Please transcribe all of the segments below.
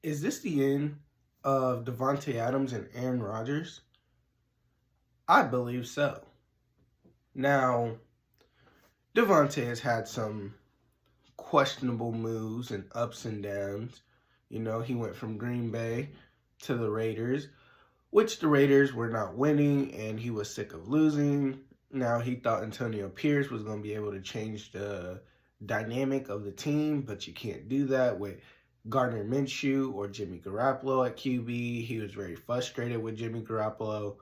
Is this the end of Davante Adams and Aaron Rodgers? I believe so. Now, Davante has had some questionable moves and ups and downs. You know, he went from Green Bay to the Raiders, which the Raiders were not winning and he was sick of losing. Now, he thought Antonio Pierce was going to be able to change the dynamic of the team, but you can't do that with Gardner Minshew or Jimmy Garoppolo at QB. He was very frustrated with Jimmy Garoppolo,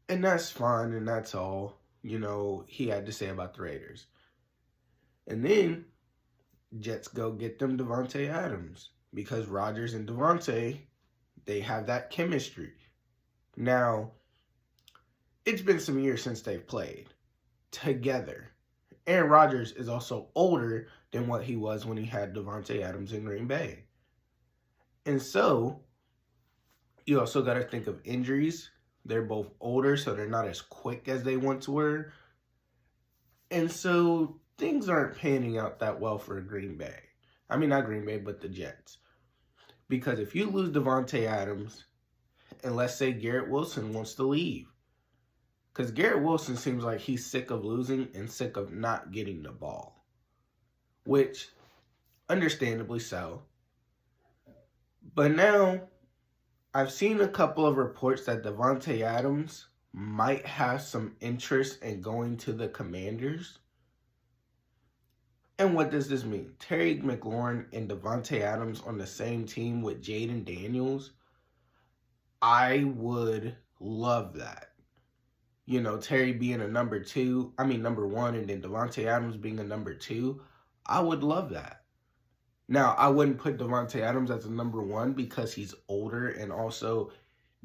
and that's fine, and that's all, he had to say about the Raiders. And then Jets go get them Davante Adams because Rodgers and Davante, they have that chemistry. Now, it's been some years since they've played together. Aaron Rodgers is also older than what he was when he had Davante Adams in Green Bay. And so, you also got to think of injuries. They're both older, so they're not as quick as they once were. And so, things aren't panning out that well for Green Bay. I mean, not Green Bay, but the Jets. Because if you lose Davante Adams, and let's say Garrett Wilson wants to leave, because Garrett Wilson seems like he's sick of losing and sick of not getting the ball, which, understandably so. But now, I've seen a couple of reports that Davante Adams might have some interest in going to the Commanders. And what does this mean? Terry McLaurin and Davante Adams on the same team with Jaden Daniels? I would love that. Terry being a number one, and then Davante Adams being a number two. I would love that. Now, I wouldn't put Davante Adams as a number one because he's older, and also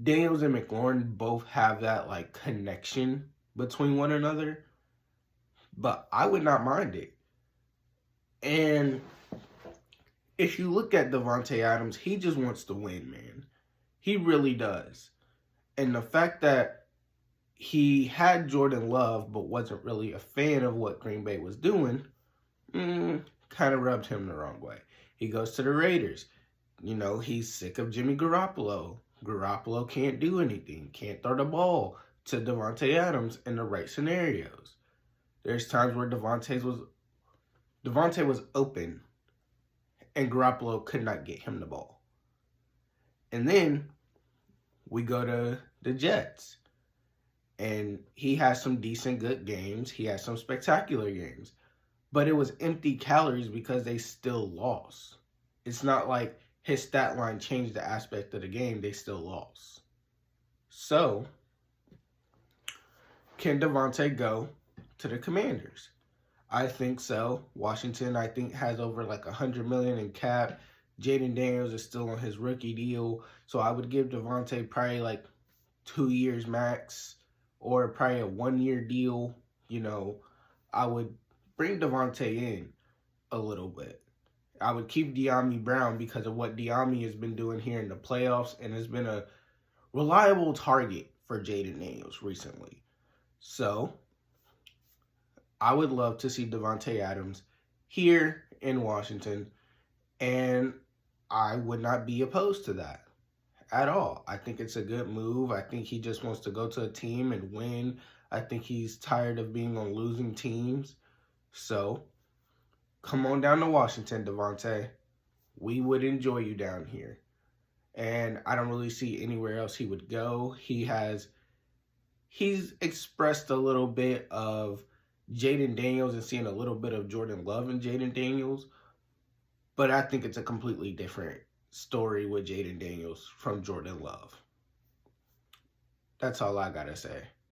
Daniels and McLaurin both have that connection between one another. But I would not mind it. And if you look at Davante Adams, he just wants to win, man. He really does. And the fact that he had Jordan Love but wasn't really a fan of what Green Bay was doing, kind of rubbed him the wrong way. He goes to the Raiders. He's sick of Jimmy Garoppolo. Garoppolo can't do anything, can't throw the ball to Davante Adams in the right scenarios. There's times where Davante was open and Garoppolo could not get him the ball. And then we go to the Jets. And he has some decent good games. He has some spectacular games. But it was empty calories because they still lost. It's not like his stat line changed the aspect of the game. They still lost. So, can Davante go to the Commanders? I think so. Washington, I think, has over $100 million in cap. Jaden Daniels is still on his rookie deal. So I would give Davante probably 2 years max, or probably a 1-year deal. I would bring Davante in a little bit. I would keep De'Ami Brown because of what De'Ami has been doing here in the playoffs and has been a reliable target for Jaden Daniels recently. So, I would love to see Davante Adams here in Washington, and I would not be opposed to that at all. I think it's a good move. I think he just wants to go to a team and win. I think he's tired of being on losing teams. So, come on down to Washington, Davante. We would enjoy you down here. And I don't really see anywhere else he would go. He's expressed a little bit of Jaden Daniels and seeing a little bit of Jordan Love in Jaden Daniels. But I think it's a completely different story with Jaden Daniels from Jordan Love. That's all I gotta say.